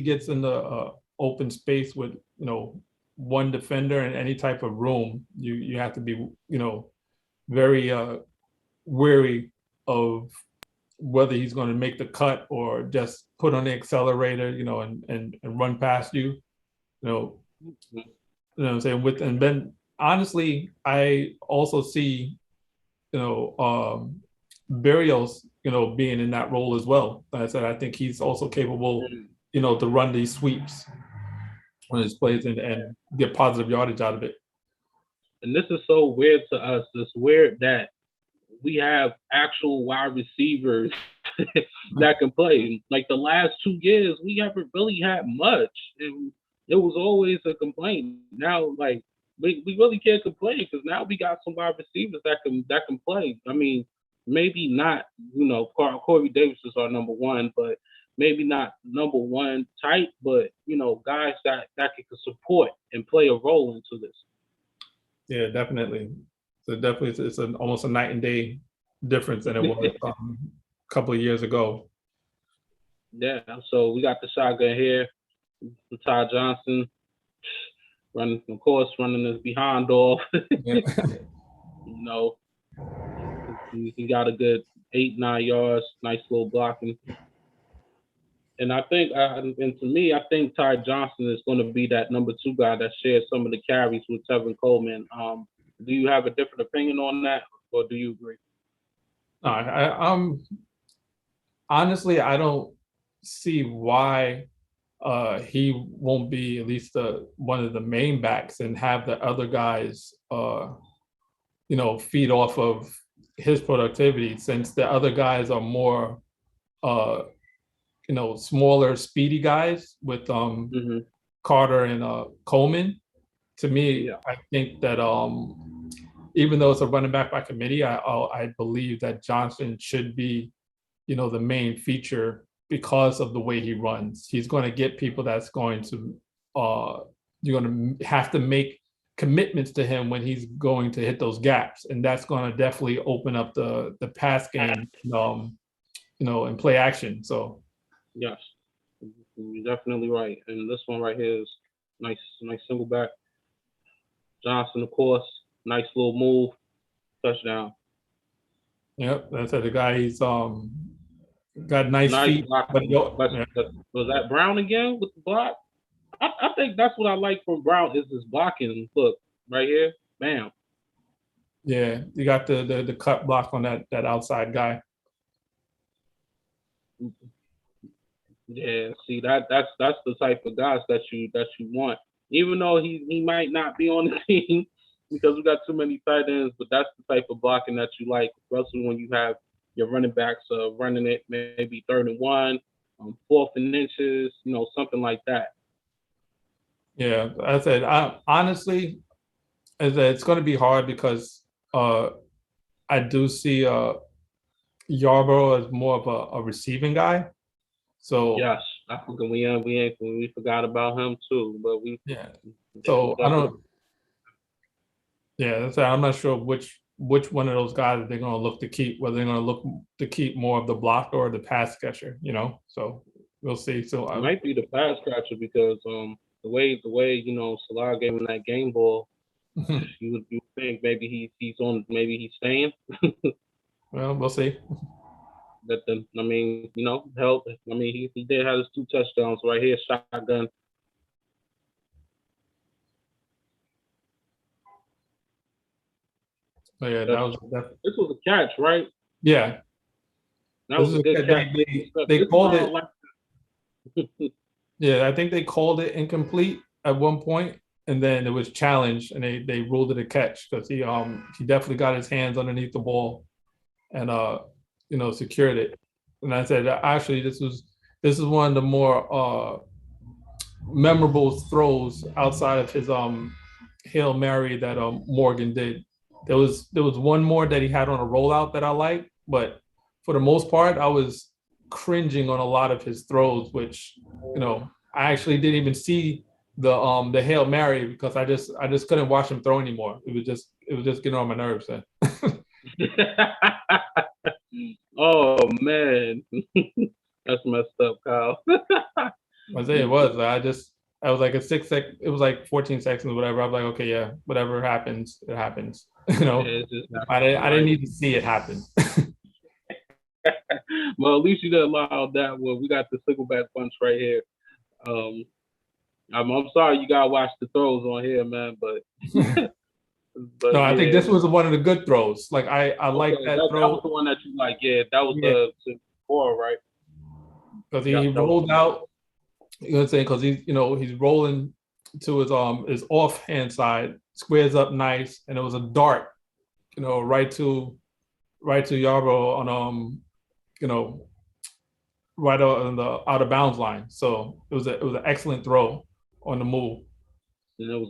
gets in the open space with one defender in any type of room, you have to be very wary of whether he's going to make the cut or just put on the accelerator, and run past you. You know what I'm saying? And then honestly, I also see Berrios, being in that role as well. Like I said, I think he's also capable, to run these sweeps on his plays and get positive yardage out of it. And this is so weird to us. It's weird that we have actual wide receivers that can play. Like the last 2 years, we haven't really had much. It was always a complaint. Now, like we really can't complain because now we got some wide receivers that can play. I mean, maybe not, Corey Davis is our number 1, but maybe not number 1 type, but guys that can support and play a role into this. Yeah, definitely. So definitely, it's almost a night and day difference than it was a couple of years ago. Yeah. So we got the shotgun here, Ty Johnson. running, of course, running his behind off. Yeah. You know, he got a good 8, 9 yards, nice little blocking. And I think, and to me, I think Ty Johnson is going to be that number 2 guy that shares some of the carries with Tevin Coleman. Do you have a different opinion on that, or do you agree? No, honestly, I don't see why he won't be at least one of the main backs and have the other guys, feed off of his productivity, since the other guys are more, uh, smaller, speedy guys with Mm-hmm. Carter and Coleman. To me, Yeah. I think that even though it's a running back by committee, I believe that Johnson should be, the main feature because of the way he runs. He's going to get people that's going to, you're going to have to make commitments to him when he's going to hit those gaps, and that's going to definitely open up the pass game, and play action. So Yes, you're definitely right. And this one right here is nice, nice single back. Johnson, of course, nice little move, touchdown. yep, that's it. The guy, he's got nice Nice feet, but blocking. Was that Brown again with the block? I think that's what I like from Brown is his blocking. Look right here, bam. yeah, you got the cut block on that outside guy. Yeah, see that's the type of guys that you want. Even though he might not be on the team because we got too many tight ends, but that's the type of blocking that you like, especially when you have your running backs running it maybe 3rd and 1, 4th and inches, something like that. Yeah, I said, honestly, it's going to be hard because I do see Yarborough as more of a receiving guy. So Yes, I think we forgot about him too, but we yeah, we so I definitely. don't. Yeah, so I'm not sure which one of those guys they're going to look to keep. Whether they're going to look to keep more of the blocker or the pass catcher. So we'll see. So It might be the pass catcher because the way Salah gave him that game ball, you would think maybe he's staying. well, we'll see. That then I mean help. I mean he did have his 2 touchdowns right here, shotgun. So yeah, That's, this was a catch, right? yeah. That This was is a good catch. they This called Brown it. Yeah, I think they called it incomplete at one point, and then it was challenged, and they ruled it a catch because he definitely got his hands underneath the ball and secured it. And I said actually this is one of the more memorable throws outside of his Hail Mary that Morgan did. There was one more that he had on a rollout that I liked, but for the most part, I was cringing on a lot of his throws, which I actually didn't even see the Hail Mary because I just couldn't watch him throw anymore. It was just getting on my nerves then. Oh man, that's messed up, Kyle. I say it was. I was like it was like 14 seconds, whatever. I was like, okay, yeah, whatever happens, it happens. Yeah, it's just I didn't right. need to see it happen. Well, at least you didn't allow that one. We got the Sickleback punch right here. Um, I'm sorry you gotta watch the throws on here, man, but No, I think yeah. this was one of the good throws. Like I like Okay, that that was throw. the one that you like. Yeah, that was Yeah, the four, right? because Yeah, he that was rolled out. You know what I'm saying? Because he's rolling to his offhand side, squares up nice, and it was a dart, right to Yarborough on you know right on the out of bounds line. So it was an excellent throw on the move. and it was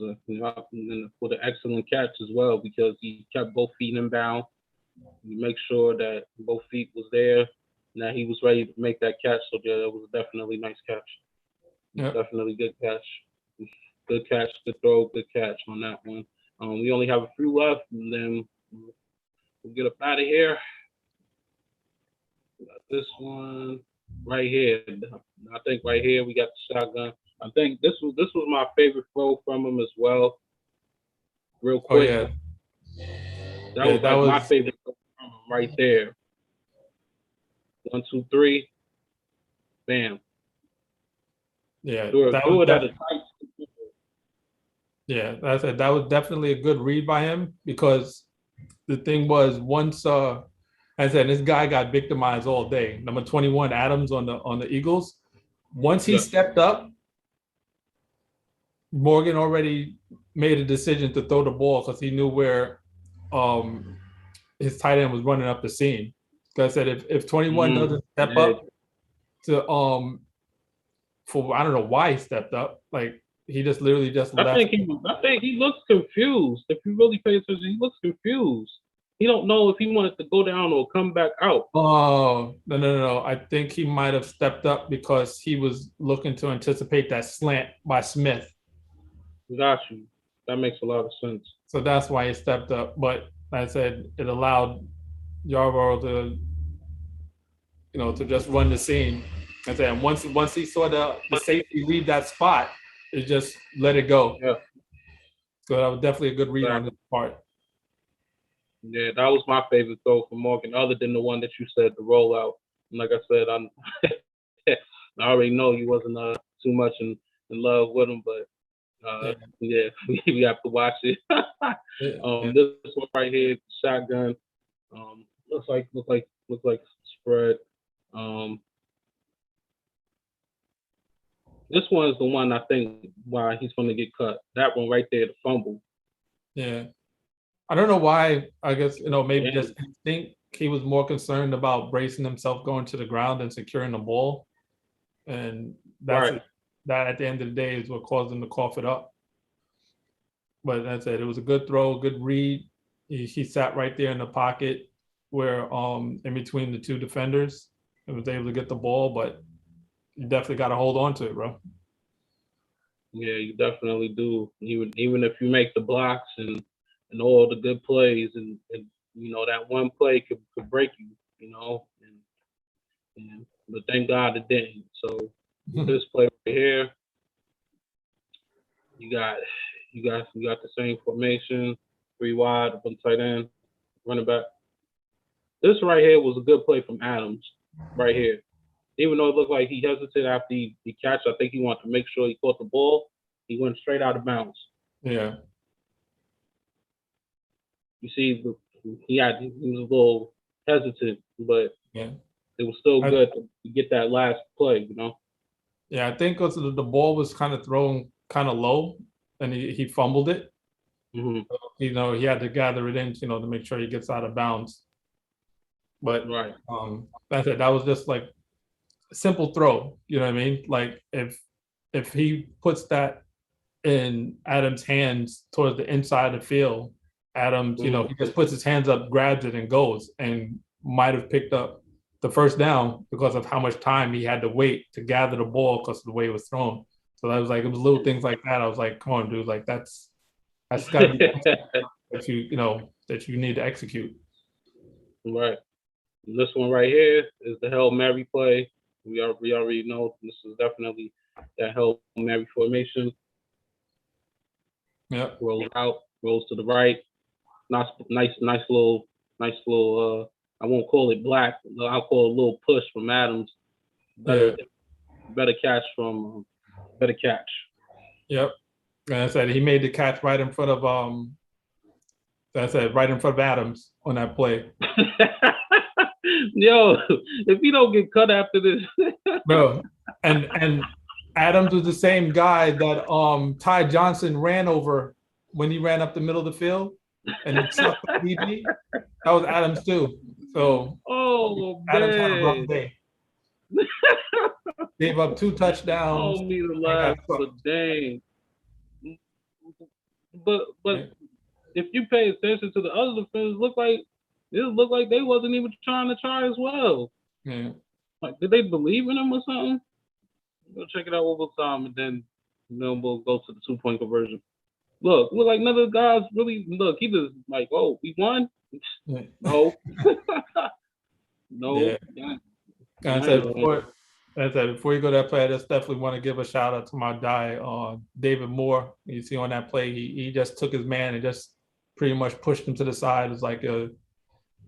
for the excellent catch as well because he kept both feet inbound. You make sure that both feet was there. Now he was ready to make that catch. So yeah, it was definitely nice catch. Yeah. Definitely good catch. Good catch, good throw, good catch on that one. We only have a few left, and then we'll get up out of here. We got this one right here. I think right here we got the shotgun. I think this was my favorite throw from him as well. Real Oh quick, yeah, that yeah, was that like my was favorite throw from him right there. 1, 2, 3, bam. yeah, that was Do it at a definitely tight. yeah. That's it. That was definitely a good read by him because the thing was once I said this guy got victimized all day. Number 21, Adams on the Eagles. Once he Yeah. stepped up, Morgan already made a decision to throw the ball because he knew where um, his tight end was running up the seam. Because I said if 21 doesn't step Yeah. up to for I don't know why he stepped up. Like he just literally just left. I think he looks confused. If you really pay attention, he looks confused. He don't know if he wanted to go down or come back out. Oh no! I think he might have stepped up because he was looking to anticipate that slant by Smith. Got you. That makes a lot of sense. So that's why he stepped up. But like I said it allowed Yarborough to to just run the seam. And then once he saw the safety leave that spot, it just let it go. Yeah. So that was definitely a good read on Exactly. his part. Yeah, that was my favorite throw for Morgan, other than the one that you said, the rollout. And like I said, I already know you wasn't too much in love with him, but yeah, we have to watch it. Yeah. This one right here, shotgun. Looks like spread. Um, this one is the one I think why he's going to get cut. That one right there, the fumble. Yeah. I don't know why. I guess maybe Yeah. just instinct. He was more concerned about bracing himself going to the ground and securing the ball, and Right. that at the end of the day is what caused him to cough it up. But that's it. It was a good throw, good read. He sat right there in the pocket where in between the two defenders and was able to get the ball, but you definitely got to hold on to it, bro. Yeah, you definitely do. Even if you make the blocks and all the good plays and that one play could break you, and but thank God it didn't. So with this play right here, you got the same formation, 3 wide, one tight end, running back. This right here was a good play from Adams, right here. Even though it looked like he hesitated after he catch, I think he wanted to make sure he caught the ball. He went straight out of bounds. Yeah. You see, he was a little hesitant, but Yeah. it was still good to get that last play. Yeah, I think because the ball was kind of thrown kind of low, and he fumbled it. Mm-hmm. So, he had to gather it in, to make sure he gets out of bounds. But Right. that's it. That was just like a simple throw. You know what I mean? Like if he puts that in Adams' hands towards the inside of the field, Adams, Mm-hmm. he just puts his hands up, grabs it, and goes, and might have picked up the first down because of how much time he had to wait to gather the ball because of the way it was thrown. So that was like it was little things like that. I was like, come on, dude, like that's got to be that you need to execute. Right. And this one right here is the Hail Mary play. We already know this is definitely that Hail Mary formation. Yeah. Rolls out, rolls to the right. Nice little. I won't call it black. I'll call it a little push from Adams. Better catch from. Better catch. Yep. And I said he made the catch right in front of right in front of Adams on that play. Yo, if he don't get cut after this. Bro, and Adams was the same guy that Ty Johnson ran over when he ran up the middle of the field and he chucked the DB. That was Adams too. So Adams had a rough day. Gave up 2 touchdowns. Oh, me to laugh, but dang. But if you pay attention to the other defenders, look like they wasn't even trying to try as well. Yeah. Like, did they believe in him or something? We'll check it out one more time, and then we'll go to the 2-point conversion. Look, we're like none of the guys really look. He just like, oh, we won. No, no. Yeah. I said As I said, before you go to that play, I just definitely want to give a shout out to my guy, David Moore. You see on that play, he just took his man and just pretty much pushed him to the side. It's like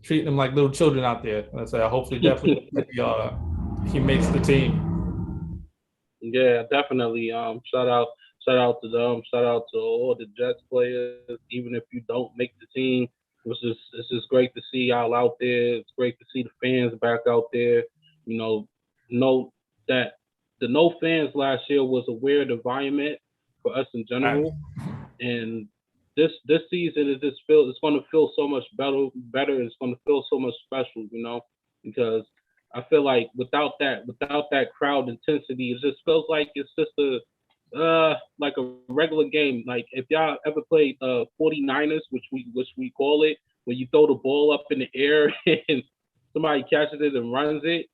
treating them like little children out there. And I said, hopefully, definitely, he makes the team. Yeah, definitely. Shout out to them. Shout out to all the Jets players. Even if you don't make the team, it's just great to see y'all out there. It's great to see the fans back out there. You know that the no fans last year was a weird environment for us in general, and this season it's going to feel so much better. It's going to feel so much special, because I feel without that crowd intensity, it just feels like it's just like a regular game. Like if y'all ever played 49ers, which we call it, when you throw the ball up in the air and somebody catches it and runs it,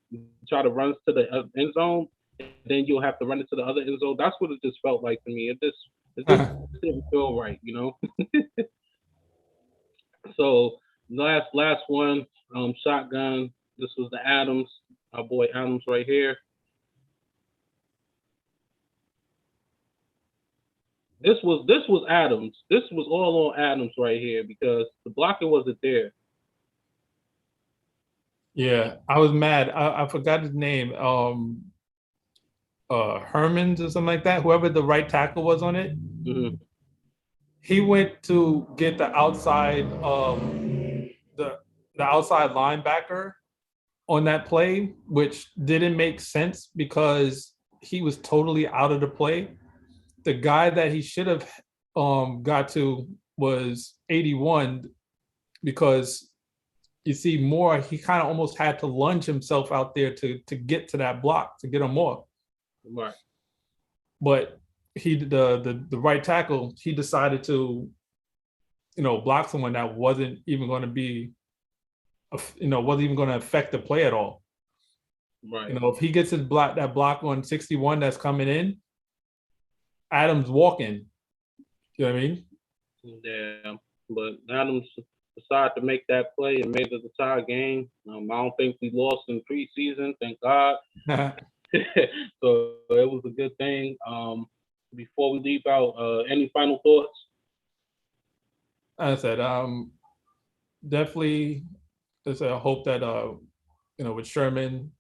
try to run to the end zone, and then you'll have to run it to the other end zone. That's what it just felt like to me. It just didn't feel right. So last one, shotgun. This was the Adams, our boy Adams right here. This was Adams. This was all on Adams right here because the blocker wasn't there. Yeah, I was mad. I forgot his name. Hermans or something like that. Whoever the right tackle was on it. Mm-hmm. He went to get the outside the outside linebacker on that play, which didn't make sense because he was totally out of the play. The guy that he should have got to was 81 because you see Moore, he kind of almost had to lunge himself out there to get to that block to get him off. Right. But the right tackle, he decided to, block someone that wasn't even going to be, wasn't even going to affect the play at all. Right. If he gets that block on 61 that's coming in, Adams walking. You know what I mean? Yeah, but Adams decided to make that play and made it a tie game. I don't think we lost in preseason, thank God. So it was a good thing. Before we leave out, any final thoughts? I said, definitely. I hope that with Sherman,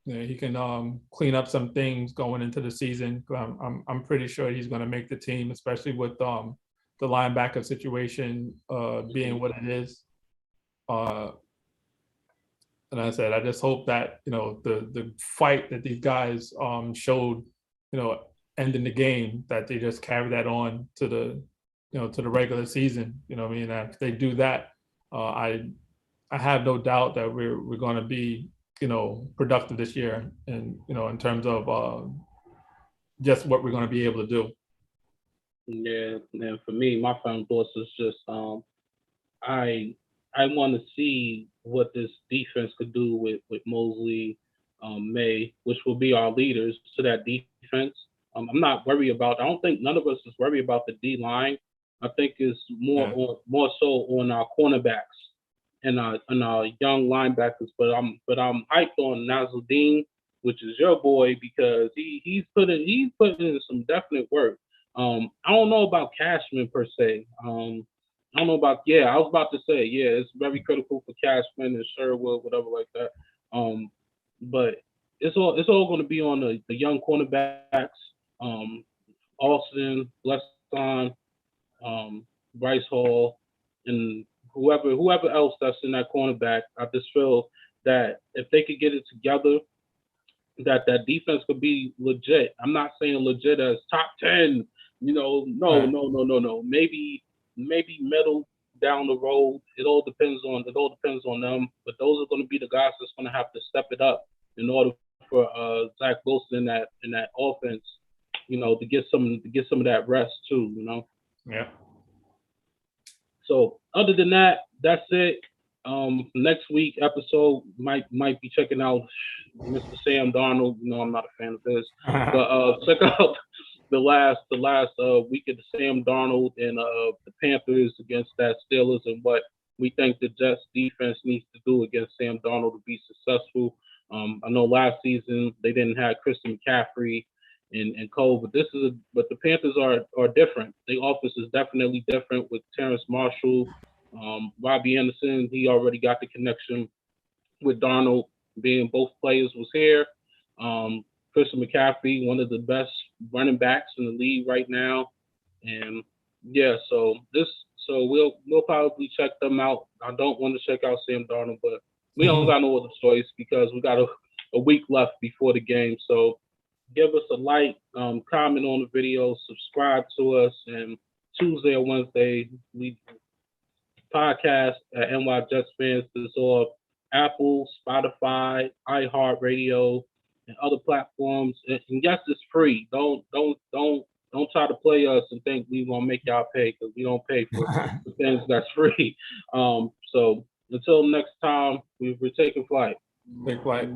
he can clean up some things going into the season. I'm pretty sure he's going to make the team, especially with the linebacker situation being what it is. And I said, I just hope that the fight that these guys showed, ending the game, that they just carry that on to the regular season. You know what I mean? If they do that, I have no doubt that we're going to be productive this year, and in terms of just what we're going to be able to do. Yeah, and for me, my final thoughts is just I want to see what this defense could do with Mosley, May, which will be our leaders to that defense. I'm not worried about. I don't think none of us is worried about the D line. I think it's more so on our cornerbacks and our young linebackers. But I'm hyped on Nazuddin, which is your boy, because he's putting in some definite work. I don't know about Cashman per se. I don't know about I was about to say it's very critical for Cashman and Sherwood, whatever like that. But it's all going to be on the young cornerbacks, Austin, Blesson, Bryce Hall, and whoever else that's in that cornerback. I just feel that if they could get it together, that defense could be legit. I'm not saying legit as top 10. No. Maybe middle down the road. It all depends on them. But those are going to be the guys that's going to have to step it up in order for Zach Wilson in that offense, to get some of that rest too. Yeah. So other than that, that's it. Next week episode might be checking out Mr. Sam Darnold. I'm not a fan of his, but check out the last week of the Sam Darnold and the Panthers against that Steelers and what we think the Jets defense needs to do against Sam Darnold to be successful. I know last season they didn't have Christian McCaffrey and Cole, but the Panthers are different. The offense is definitely different with Terrence Marshall, Robbie Anderson. He already got the connection with Darnold, being both players was here. Christian McCaffrey, one of the best running backs in the league right now, and yeah, so we'll probably check them out. I don't want to check out Sam Darnold, but we don't got no other choice because we got a week left before the game. So give us a like, comment on the video, subscribe to us, and Tuesday or Wednesday we podcast at NY Jets Fans. This on Apple, Spotify, iHeartRadio, and other platforms. And yes, it's free. Don't try to play us and think we gonna make y'all pay, because we don't pay for things that's free. So until next time, we're taking flight. Take flight.